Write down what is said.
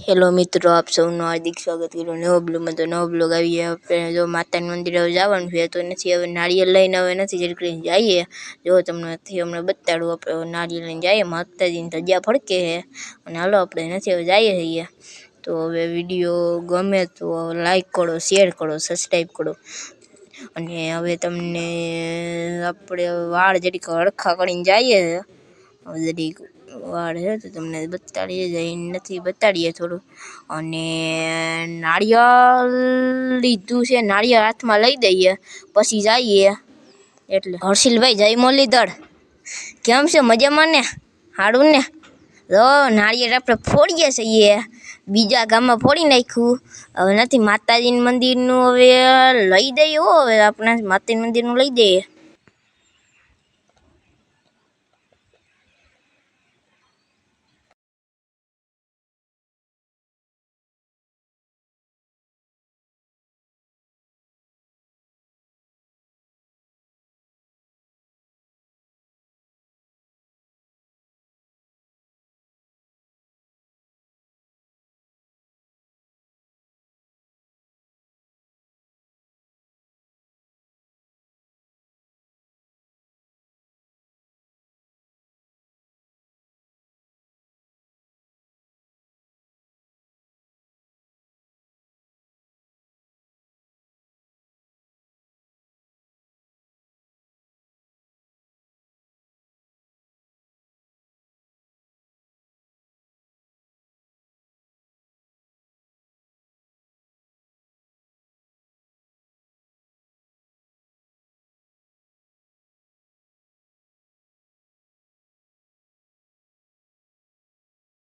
Hello મિત્રો, આપ સૌનું હાર્દિક સ્વાગત કરું નવો બ્લોગમાં. તો નવો બ્લોગ આવી ગયા. આપણે જો માતાના મંદિરે હવે જવાનું છે તો નથી, હવે નાળિયેર લઈને હવે નથી જેથી કરીને જઈએ. જો તમને હમણાં બતાડું, આપણે નાળિયેર લઈને જઈએ. માતાજીની ધજા ફડકે છે અને હાલો આપણે નથી હવે જઈએ છીએ. તો હવે વિડીયો ગમે તો લાઈક કરો, શેર કરો, સબસ્ક્રાઈબ કરો. અને હવે તમને આપણે વાળ જરીક હરખા કરીને જઈએ જરીક વાળ છે તો તમને બતાડીએ જઈને નથી બતાડીએ થોડું. અને નાળિયેર લીધું છે, નાળિયેર હાથમાં લઈ દઈએ પછી જઈએ. એટલે હર્ષિલભાઈ જય મુરલીધર, કેમ છે? મજામાં ને? સારું ને? જો નાળિયેર આપણે ફોડીએ છીએ, બીજા ગામમાં ફોડી નાખ્યું. હવે નથી માતાજીનું મંદિરનું હવે લઈ દઈએ. હવે આપણે માતાજીનું મંદિરનું લઈ દઈએ.